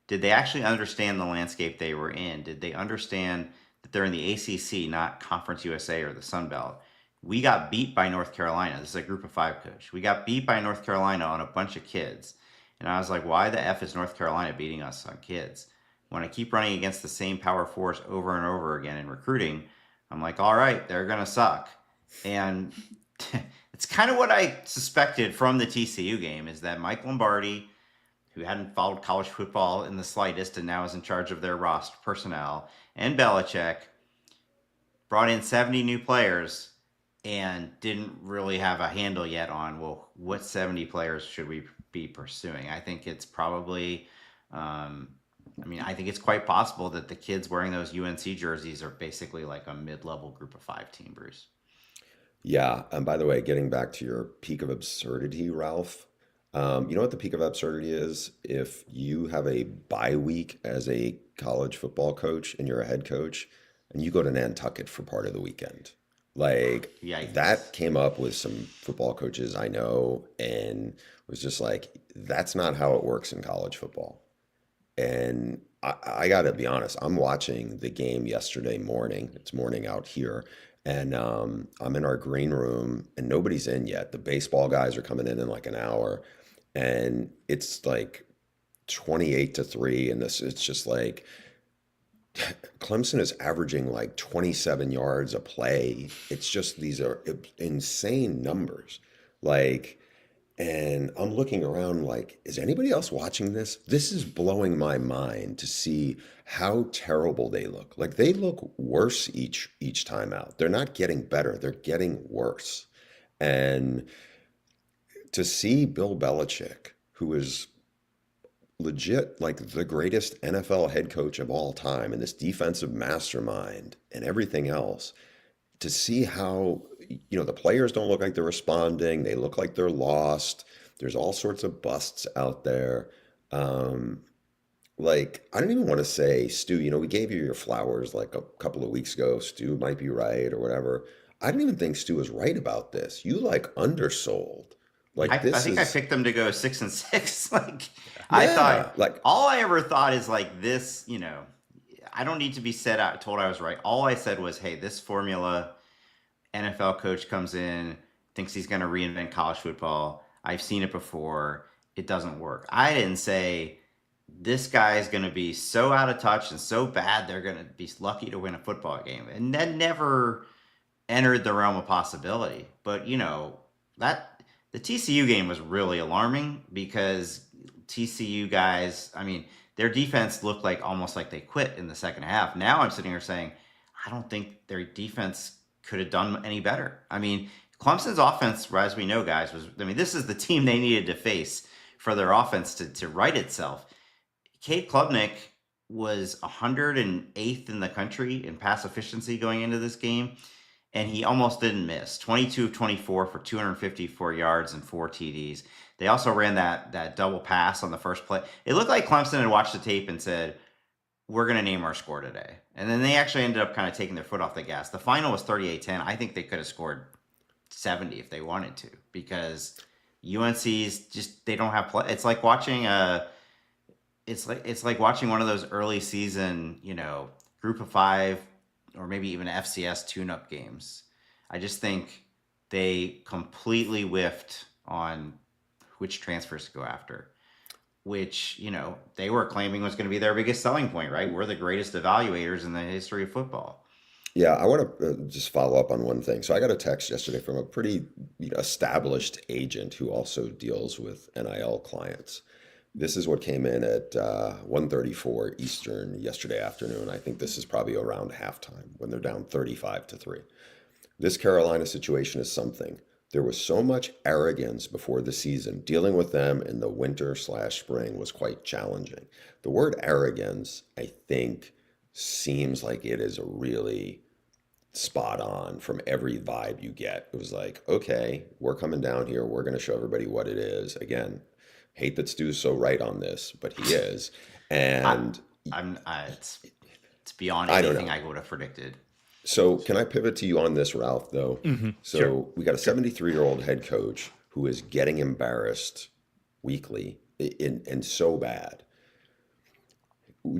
[SPEAKER 1] "Did they actually understand the landscape they were in? Did they understand that they're in the ACC, not Conference USA or the Sun Belt? We got beat by North Carolina." This is a Group of 5 coach. "We got beat by North Carolina on a bunch of kids." And I was like, why the F is North Carolina beating us on kids? When I keep running against the same Power 4s over and over again in recruiting, I'm like, all right, they're going to suck. And it's kind of what I suspected from the TCU game, is that Mike Lombardi, who hadn't followed college football in the slightest and now is in charge of their roster personnel, and Belichick brought in 70 new players and didn't really have a handle yet on, well, what 70 players should we be pursuing? I think it's probably, I think it's quite possible that the kids wearing those UNC jerseys are basically like a mid-level Group of 5 team, Bruce.
[SPEAKER 3] Yeah. And by the way, getting back to your peak of absurdity, Ralph, you know what the peak of absurdity is? If you have a bye week as a college football coach and you're a head coach and you go to Nantucket for part of the weekend. Like
[SPEAKER 1] Yikes.
[SPEAKER 3] that came up with some football coaches I know and was just like, that's not how it works in college football. And I got to be honest, I'm watching the game yesterday morning. It's morning out here. And I'm in our green room and nobody's in yet. The baseball guys are coming in like an hour. And it's like 28-3. And it's just like, Clemson is averaging like 27 yards a play. It's just, these are insane numbers. Like, and I'm looking around like, is anybody else watching this? This is blowing my mind to see how terrible they look. Like they look worse each time out. They're not getting better. They're getting worse. And to see Bill Belichick, who is legit like the greatest NFL head coach of all time and this defensive mastermind and everything else, to see how, the players don't look like they're responding. They look like they're lost. There's all sorts of busts out there. Like, I don't even want to say, Stu, we gave you your flowers like a couple of weeks ago. Stu might be right or whatever. I don't even think Stu is right about this. You like undersold. Like
[SPEAKER 1] I
[SPEAKER 3] this
[SPEAKER 1] think I
[SPEAKER 3] is,
[SPEAKER 1] picked them to go 6-6. Like I
[SPEAKER 3] yeah,
[SPEAKER 1] thought,
[SPEAKER 3] like,
[SPEAKER 1] all I ever thought is like this, I don't need to be told I was right. All I said was, hey, this formula, NFL coach comes in, thinks he's going to reinvent college football. I've seen it before. It doesn't work. I didn't say this guy is going to be so out of touch and so bad they're going to be lucky to win a football game. And that never entered the realm of possibility. But, that the TCU game was really alarming because TCU guys, their defense looked like almost like they quit in the second half. Now I'm sitting here saying, I don't think their defense could have done any better. Clemson's offense, as we know, guys, this is the team they needed to face for their offense to right itself. Cade Klubnik was 108th in the country in pass efficiency going into this game, and he almost didn't miss. 22 of 24 for 254 yards and 4 TDs. They also ran that double pass on the first play. It looked like Clemson had watched the tape and said, we're going to name our score today. And then they actually ended up kind of taking their foot off the gas. The final was 38-10. I think they could have scored 70 if they wanted to, because UNC's just, they don't have play. It's like watching it's like watching one of those early season, Group of 5 or maybe even FCS tune-up games. I just think they completely whiffed on which transfers to go after, which, they were claiming was going to be their biggest selling point, right? We're the greatest evaluators in the history of football.
[SPEAKER 3] Yeah, I want to just follow up on one thing. So I got a text yesterday from a pretty established agent who also deals with NIL clients. This is what came in at 1:34 Eastern yesterday afternoon. I think this is probably around halftime when they're down 35-3. This Carolina situation is something. there was so much arrogance before the season. Dealing with them in the winter/spring was quite challenging. The word arrogance, I think, seems like it is a really spot on from every vibe you get. It was like, okay, we're coming down here. We're going to show everybody what it is. Again, hate that Stu's so right on this, but he is. And
[SPEAKER 1] it's beyond
[SPEAKER 3] I don't
[SPEAKER 1] anything
[SPEAKER 3] know.
[SPEAKER 1] I would have predicted.
[SPEAKER 3] So can I pivot to you on this, Ralph, though? So
[SPEAKER 2] Sure.
[SPEAKER 3] we got a 73-year-old head coach who is getting embarrassed weekly and so bad.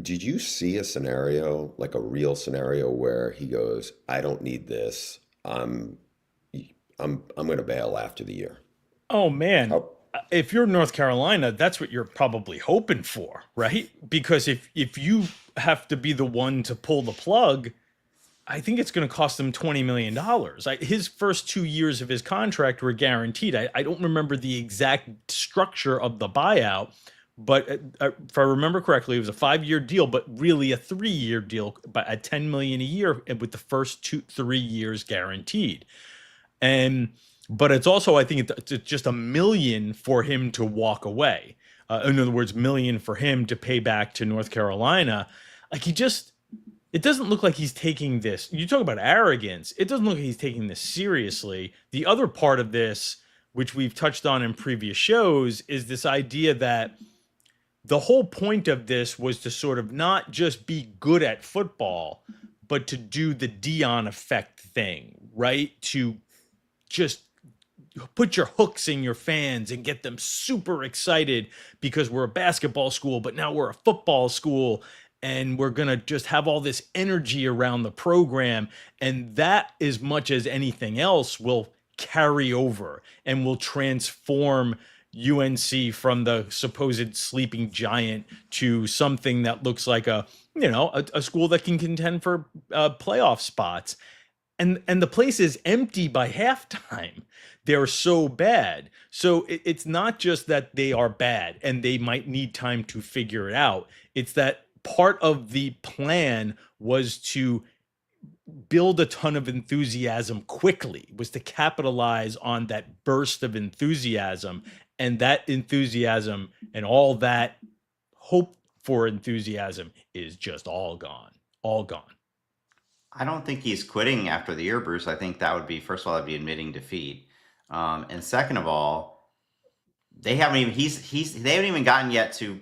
[SPEAKER 3] Did you see a scenario, like a real scenario, where he goes, "I don't need this. I'm going to bail after the year"?
[SPEAKER 2] Oh man,
[SPEAKER 3] How,
[SPEAKER 2] if you're North Carolina, that's what you're probably hoping for, right? Because if you have to be the one to pull the plug, I think it's going to cost them $20 million. His first 2 years of his contract were guaranteed. I don't remember the exact structure of the buyout, but if I remember correctly, it was a 5-year deal, but really a 3-year deal, but at $10 million a year, with the first 3 years guaranteed. But it's also, I think it's just $1 million for him to walk away. In other words, $1 million for him to pay back to North Carolina. It doesn't look like he's taking this. You talk about arrogance. It doesn't look like he's taking this seriously. The other part of this, which we've touched on in previous shows, is this idea that the whole point of this was to sort of not just be good at football, but to do the Dion effect thing, right? To just put your hooks in your fans and get them super excited because we're a basketball school, but now we're a football school. And we're going to just have all this energy around the program. And that, as much as anything else, will carry over and will transform UNC from the supposed sleeping giant to something that looks like a school that can contend for playoff spots. And the place is empty by halftime. They're so bad. So it's not just that they are bad and they might need time to figure it out. It's that part of the plan was to build a ton of enthusiasm quickly, was to capitalize on that burst of enthusiasm. And that enthusiasm and all that hope for enthusiasm is just all gone.
[SPEAKER 1] I don't think he's quitting after the year, Bruce. I think that would be, first of all, that'd be admitting defeat. And second of all, they haven't even gotten yet to,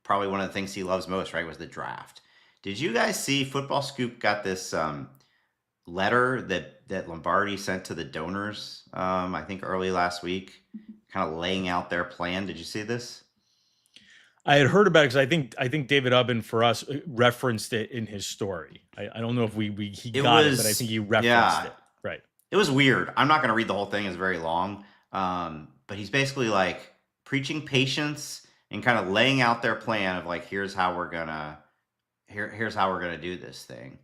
[SPEAKER 1] probably one of the things he loves most, right, was the draft. Did you guys see Football Scoop got this letter that Lombardi sent to the donors, I think early last week, kind of laying out their plan? Did you see this?
[SPEAKER 2] I had heard about it because I think David Ubben for us referenced it in his story. I don't know if he got it, but I think he referenced it. Right.
[SPEAKER 1] It was weird. I'm not going to read the whole thing. It's very long. But he's basically like preaching patience and kind of laying out their plan of like, here's how we're gonna do this thing.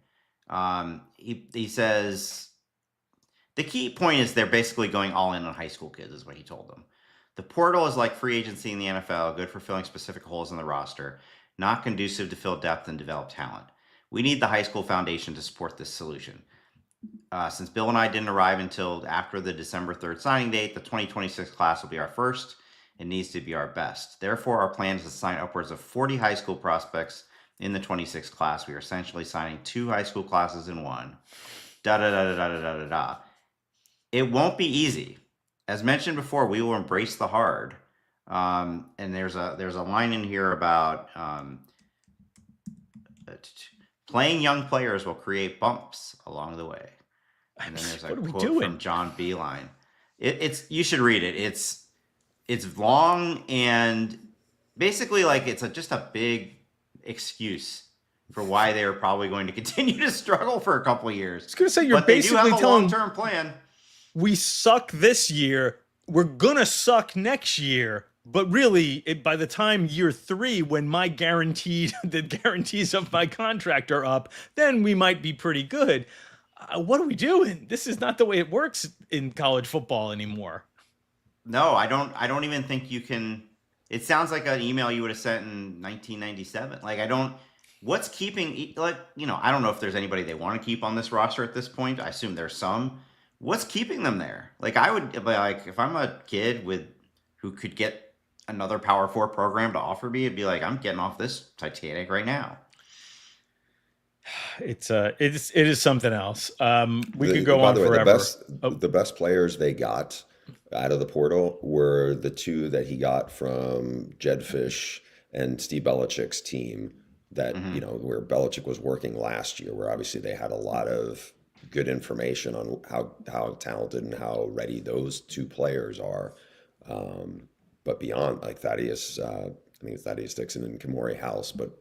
[SPEAKER 1] He says the key point is they're basically going all in on high school kids, is what he told them. The portal is like free agency in the NFL, good for filling specific holes in the roster, not conducive to fill depth and develop talent. We need the high school foundation to support this solution. Since Bill and I didn't arrive until after the December 3rd signing date, the 2026 class will be our first. It needs to be our best. Therefore, our plan is to sign upwards of 40 high school prospects in the 26 class. We are essentially signing 2 high school classes in one. It won't be easy. As mentioned before, we will embrace the hard. And there's a line in here about playing young players will create bumps along the way. And then there's a quote from John Beeline. You should read it. It's long and basically like it's just a big excuse for why they are probably going to continue to struggle for a couple of years.
[SPEAKER 2] I was going to say, you're basically
[SPEAKER 1] telling
[SPEAKER 2] telling
[SPEAKER 1] a long-term plan.
[SPEAKER 2] We suck this year. We're going to suck next year. But really, by the time year 3, when the guarantees of my contract are up, then we might be pretty good. What are we doing? This is not the way it works in college football anymore.
[SPEAKER 1] No, I don't even think you can. It sounds like an email you would have sent in 1997. What's keeping, I don't know if there's anybody they want to keep on this roster at this point. I assume there's some, What's keeping them there? Like I would like if I'm a kid with who could get another Power Four program to offer me, it'd be like I'm getting off this Titanic right now.
[SPEAKER 2] It is something else. We could go
[SPEAKER 3] By
[SPEAKER 2] on
[SPEAKER 3] the way,
[SPEAKER 2] forever. Oh,
[SPEAKER 3] the best players they got out of the portal were the two that he got from Jedfish and Steve Belichick's team. That
[SPEAKER 1] Hmm.
[SPEAKER 3] where Belichick was working last year, where obviously they had a lot of good information on how talented and how ready those two players are. But beyond like Thaddeus, I think it's Thaddeus Dixon and Kamori House, but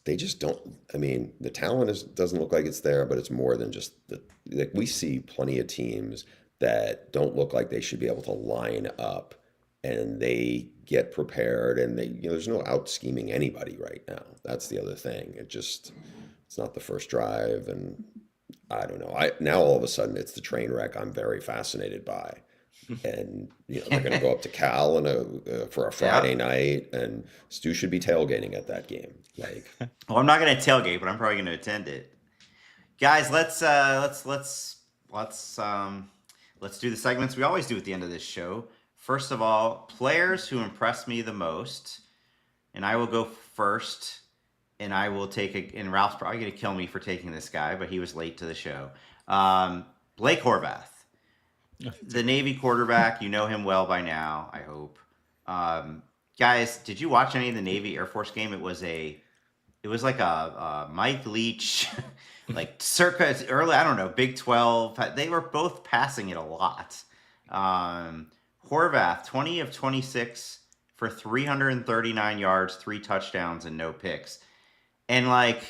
[SPEAKER 3] they just don't. I mean, the talent doesn't look like it's there, but it's more than just the. Like we see plenty of teams that don't look like they should be able to line up, and they get prepared, and there's no out scheming anybody right now. That's the other thing. It's not the first drive, and I don't know. I now all of a sudden it's the train wreck I'm very fascinated by. And they're going to go up to Cal for a
[SPEAKER 1] Yeah.
[SPEAKER 3] Friday night, and Stu should be tailgating at that game. Like,
[SPEAKER 1] Well, I'm not going to tailgate, but I'm probably going to attend it. Guys, let's do the segments we always do at the end of this show. First of all, players who impressed me the most, and I will go first. And I will take it. And Ralph's probably going to kill me for taking this guy, but he was late to the show. Blake Horvath, the Navy quarterback. You know him well by now, I hope. Guys, did you watch any of the Navy Air Force game? It was like a Mike Leach, like circa early. I don't know, Big 12. They were both passing it a lot. Horvath, 20 of 26 for 339 yards, 3 touchdowns, and no picks. And like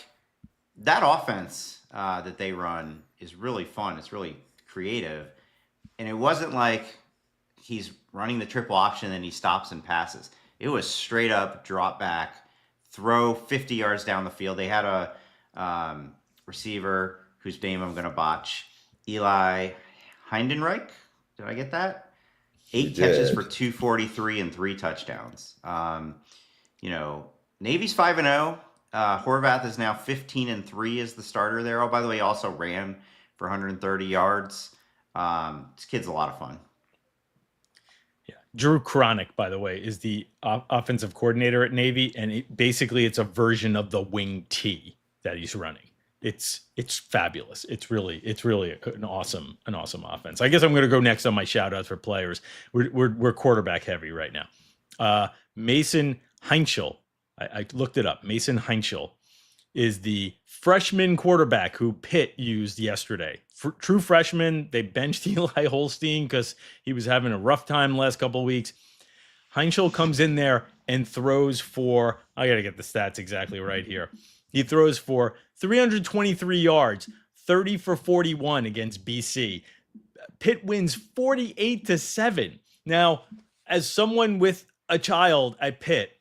[SPEAKER 1] that offense that they run is really fun. It's really creative. And it wasn't like he's running the triple option and he stops and passes. It was straight up drop back, throw 50 yards down the field. They had a receiver whose name I'm going to botch, Eli Heidenreich. Did I get that?
[SPEAKER 3] you
[SPEAKER 1] 8 catches
[SPEAKER 3] did.
[SPEAKER 1] for 243 and 3 touchdowns. Navy's 5-0. Horvath is now 15-3 as the starter there. Oh, by the way, he also ran for 130 yards. This kid's a lot of fun.
[SPEAKER 2] yeah. Drew Kronick, by the way, is the offensive coordinator at Navy, and basically it's a version of the wing T that he's running. It's fabulous. It's really an awesome offense. I guess I'm going to go next on my shout outs for players. We're quarterback heavy right now. Mason Heinschel. I looked it up. Mason Heinschel is the freshman quarterback who Pitt used yesterday. True freshman. They benched Eli Holstein because he was having a rough time the last couple of weeks. Heinschel comes in there and throws for, I got to get the stats exactly right here. He throws for 323 yards, 30 for 41 against BC. Pitt wins 48-7. Now, as someone with a child at Pitt,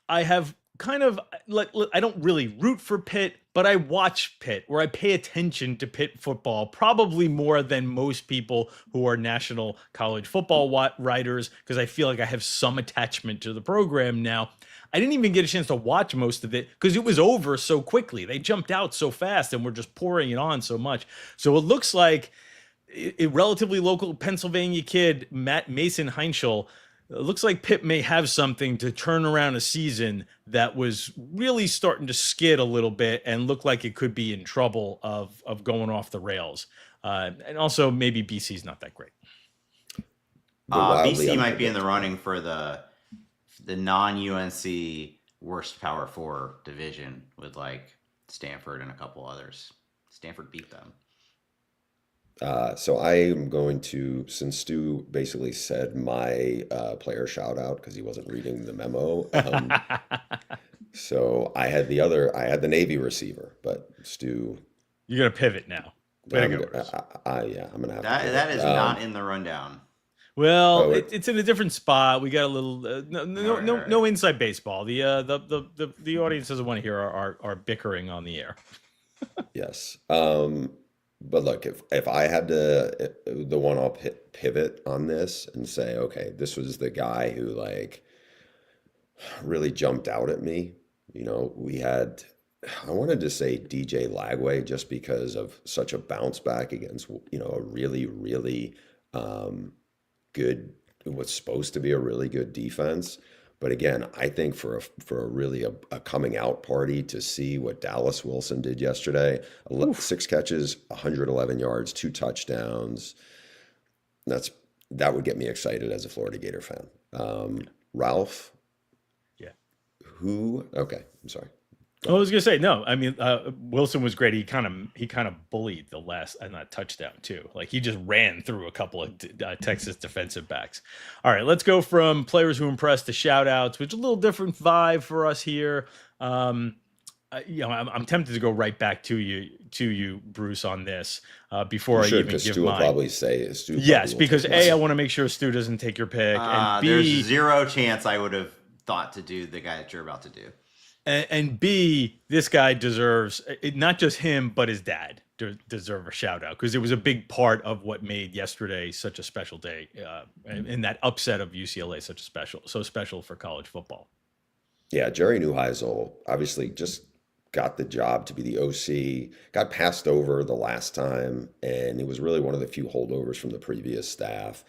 [SPEAKER 2] I have I don't really root for Pitt, but I watch Pitt, or I pay attention to Pitt football, probably more than most people who are national college football writers, because I feel like I have some attachment to the program now. I didn't even get a chance to watch most of it because it was over so quickly. They jumped out so fast and were just pouring it on so much. So it looks like a relatively local Pennsylvania kid, Mason Heinschel, it looks like Pitt may have something to turn around a season that was really starting to skid a little bit and look like it could be in trouble of going off the rails. And also maybe BC's not that great.
[SPEAKER 1] BC might be in the running for the non-UNC worst Power 4 division with like Stanford and a couple others. Stanford beat them.
[SPEAKER 3] So I am going to, since Stu basically said my player shout out because he wasn't reading the memo. So I had the Navy receiver, but Stu.
[SPEAKER 2] You're gonna pivot now.
[SPEAKER 3] Yeah, I'm gonna have to.
[SPEAKER 1] That is not in the rundown.
[SPEAKER 2] Well, it's in a different spot. We got a little no inside baseball. The audience doesn't want to hear our bickering on the air.
[SPEAKER 3] Yes. But look, if I had to, the one I'll pivot on this and say, okay, this was the guy who like really jumped out at me. We had I wanted to say DJ Lagway just because of such a bounce back against, a really, really um, good, what's supposed to be a really good defense. But again, I think for a really a coming out party to see what Dallas Wilson did yesterday,
[SPEAKER 2] Oof.
[SPEAKER 3] 6 catches, 111 yards, 2 touchdowns. That's that would get me excited as a Florida Gator fan. Ralph,
[SPEAKER 2] Yeah.
[SPEAKER 3] who? Okay, I'm sorry. Go
[SPEAKER 2] I
[SPEAKER 3] ahead.
[SPEAKER 2] was gonna say no. I mean, Wilson was great. He kind of bullied the last and that touchdown too. Like he just ran through a couple of Texas defensive backs. All right, let's go from players who impressed to shout outs, which is a little different vibe for us here. Um, I'm tempted to go right back to you, Bruce, on this
[SPEAKER 3] You
[SPEAKER 2] before I
[SPEAKER 3] should,
[SPEAKER 2] even
[SPEAKER 3] because
[SPEAKER 2] give
[SPEAKER 3] Stu will
[SPEAKER 2] mine.
[SPEAKER 3] probably say Stu
[SPEAKER 2] Yes,
[SPEAKER 3] probably will
[SPEAKER 2] because
[SPEAKER 3] take
[SPEAKER 2] A, I
[SPEAKER 3] mine.
[SPEAKER 2] want to make sure Stu doesn't take your pick, and
[SPEAKER 1] There's
[SPEAKER 2] B,
[SPEAKER 1] zero chance I would have thought to do the guy that you're about to do.
[SPEAKER 2] and B, this guy deserves not just him, but his dad deserve a shout out because it was a big part of what made yesterday such a special day, and that upset of UCLA such a so special for college football.
[SPEAKER 3] Yeah, Jerry Neuheisel obviously just got the job to be the OC, got passed over the last time, and he was really one of the few holdovers from the previous staff.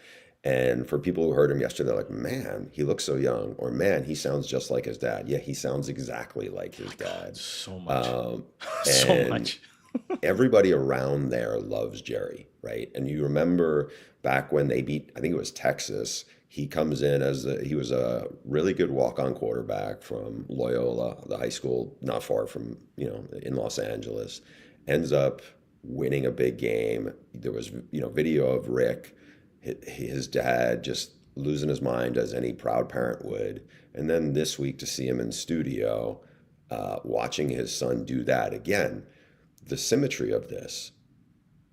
[SPEAKER 3] And for people who heard him yesterday, they're like, man, he looks so young, or man, he sounds just like his dad. Yeah, he sounds exactly like
[SPEAKER 2] Oh
[SPEAKER 3] his
[SPEAKER 2] my God,
[SPEAKER 3] dad.
[SPEAKER 2] so much,
[SPEAKER 3] Um,
[SPEAKER 2] so
[SPEAKER 3] and
[SPEAKER 2] much.
[SPEAKER 3] everybody around there loves Jerry, right? And you remember back when they beat, I think it was Texas, he comes in he was a really good walk-on quarterback from Loyola, the high school not far from, in Los Angeles, ends up winning a big game. There was, video of Rick, his dad just losing his mind as any proud parent would. And then this week to see him in studio, watching his son do that again, the symmetry of this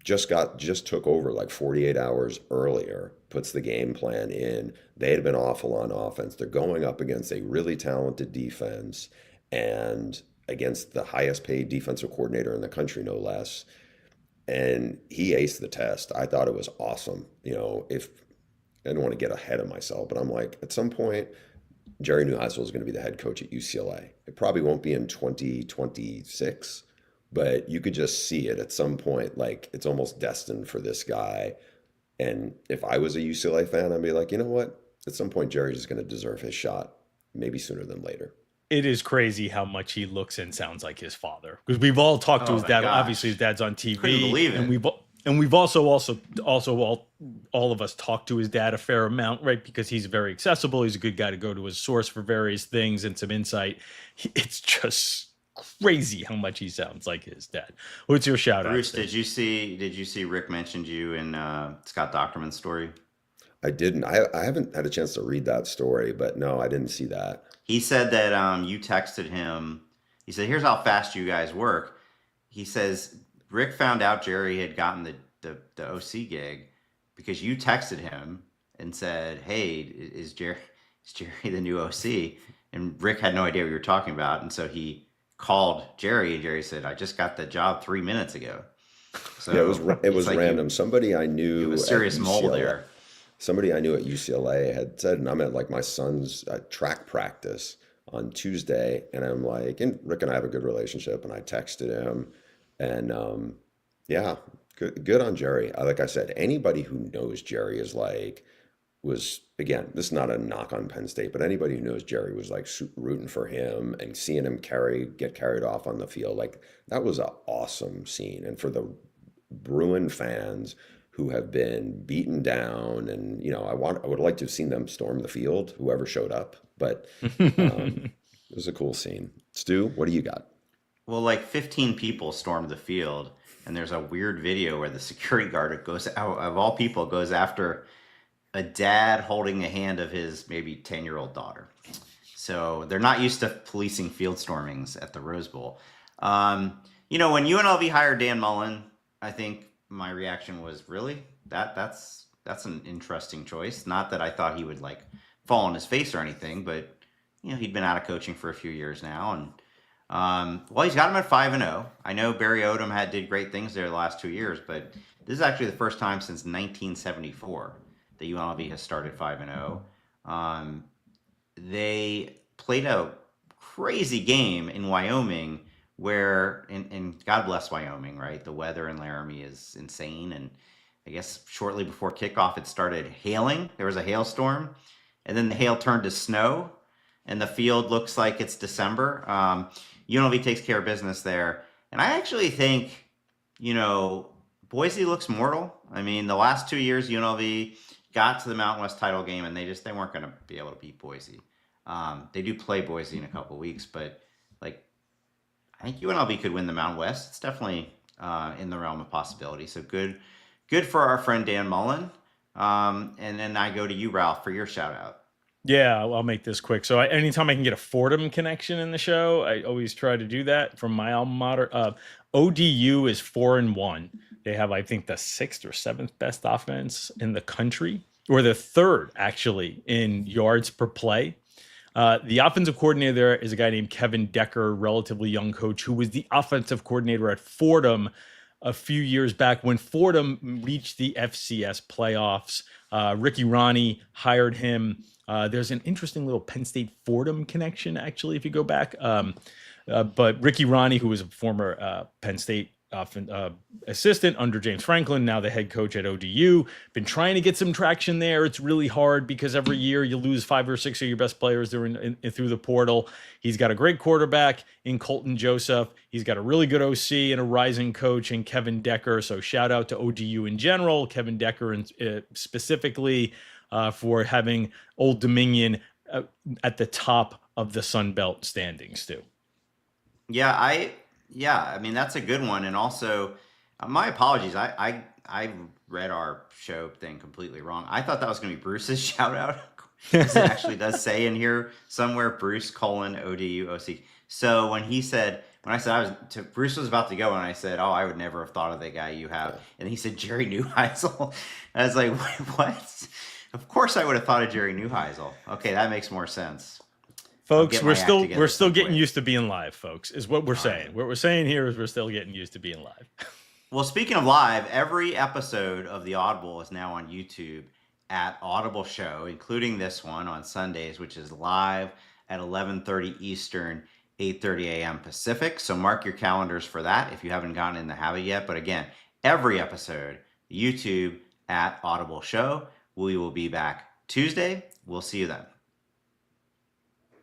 [SPEAKER 3] just took over like 48 hours earlier, puts the game plan in. They had been awful on offense. They're going up against a really talented defense and against the highest paid defensive coordinator in the country, no less. And he aced the test. I thought it was awesome. If I don't want to get ahead of myself, but I'm like, at some point, Jerry Neuheisel is going to be the head coach at UCLA. It probably won't be in 2026, but you could just see it at some point. Like it's almost destined for this guy. And if I was a UCLA fan, I'd be like, you know what? At some point, Jerry's just going to deserve his shot, maybe sooner than later.
[SPEAKER 2] It is crazy how much he looks and sounds like his father because we've all talked to
[SPEAKER 1] Oh
[SPEAKER 2] his
[SPEAKER 1] my
[SPEAKER 2] dad. Obviously, his
[SPEAKER 1] gosh.
[SPEAKER 2] dad's on
[SPEAKER 1] Couldn't
[SPEAKER 2] TV,
[SPEAKER 1] believe
[SPEAKER 2] and
[SPEAKER 1] it.
[SPEAKER 2] we've also all of us talked to his dad a fair amount, right? Because he's very accessible. He's a good guy to go to his source for various things and some insight. It's just crazy how much he sounds like his dad. What's your shout out?
[SPEAKER 1] Bruce, did you see Rick mentioned you in Scott Docterman's story?
[SPEAKER 3] I didn't. I haven't had a chance to read that story, but no, I didn't see that.
[SPEAKER 1] He said that you texted him. He said, "Here's how fast you guys work." He says Rick found out Jerry had gotten the OC gig because you texted him and said, "Hey, is Jerry the new OC?" And Rick had no idea what you were talking about, and so he called Jerry, and Jerry said, "I just got the job 3 minutes ago."
[SPEAKER 3] Yeah,
[SPEAKER 1] So
[SPEAKER 3] it
[SPEAKER 1] it's
[SPEAKER 3] was
[SPEAKER 1] like
[SPEAKER 3] random.
[SPEAKER 1] you have a serious mole there.
[SPEAKER 3] Somebody I knew at UCLA had said, and I'm at like my son's track practice on Tuesday, and I'm like, and Rick and I have a good relationship, and I texted him, and yeah, good on Jerry. Like I said, anybody who knows Jerry is like was again, this is not a knock on Penn State, but anybody who knows Jerry was like rooting for him and seeing him get carried off on the field, like that was an awesome scene, and for the Bruin fans who have been beaten down, and I would like to have seen them storm the field, whoever showed up, but it was a cool scene. Stu, what do you got?
[SPEAKER 1] Well, like 15 people stormed the field, and there's a weird video where the security guard goes out, of all people, goes after a dad holding the hand of his maybe 10-year-old daughter. So they're not used to policing field stormings at the Rose Bowl. When UNLV hired Dan Mullen, I think my reaction was, really? That's an interesting choice. Not that I thought he would like fall on his face or anything, but he'd been out of coaching for a few years now, and well, he's got him at 5-0. I know Barry Odom did great things there the last 2 years, but this is actually the first time since 1974 that UNLV has started 5-0. They played a crazy game in Wyoming where, and God bless Wyoming, right? The weather in Laramie is insane. And I guess shortly before kickoff, it started hailing. There was a hailstorm, and then the hail turned to snow, and the field looks like it's December. UNLV takes care of business there. And I actually think, Boise looks mortal. I mean, the last 2 years, UNLV got to the Mountain West title game, and they weren't going to be able to beat Boise. They do play Boise in a couple weeks, but I think UNLV could win the Mountain West. It's definitely in the realm of possibility. So good for our friend Dan Mullen. And then I go to you, Ralph, for your shout out.
[SPEAKER 2] Yeah, I'll make this quick. So anytime I can get a Fordham connection in the show, I always try to do that from my alma mater. ODU is 4-1. They have, I think, the 6th or 7th best offense in the country, or the 3rd actually in yards per play. The offensive coordinator there is a guy named Kevin Decker, relatively young coach, who was the offensive coordinator at Fordham a few years back when Fordham reached the FCS playoffs. Ricky Ronnie hired him. There's an interesting little Penn State Fordham connection, actually, if you go back. But Ricky Ronnie, who was a former Penn State assistant under James Franklin, now the head coach at ODU, been trying to get some traction there. It's really hard because every year you lose 5 or 6 of your best players through the portal. He's got a great quarterback in Colton Joseph. He's got a really good OC and a rising coach in Kevin Decker. So shout out to ODU in general, Kevin Decker specifically for having Old Dominion at the top of the Sun Belt standings too.
[SPEAKER 1] Yeah, I mean, that's a good one. And also, my apologies. I read our show thing completely wrong. I thought that was going to be Bruce's shout out. It actually does say in here somewhere Bruce : ODU OC. So when I said Bruce was about to go, and I said, oh, I would never have thought of the guy you have. And he said, Jerry Neuheisel. I was like, what? Of course I would have thought of Jerry Neuheisel. Okay, that makes more sense.
[SPEAKER 2] Folks, we're still getting used to being live, folks, is what we're saying. Right. What we're saying here is we're still getting used to being live.
[SPEAKER 1] Well, speaking of live, every episode of The Audible is now on YouTube at Audible Show, including this one on Sundays, which is live at 11:30 Eastern, 8:30 a.m. Pacific. So mark your calendars for that if you haven't gotten in the habit yet. But again, every episode, YouTube at Audible Show. We will be back Tuesday. We'll see you then.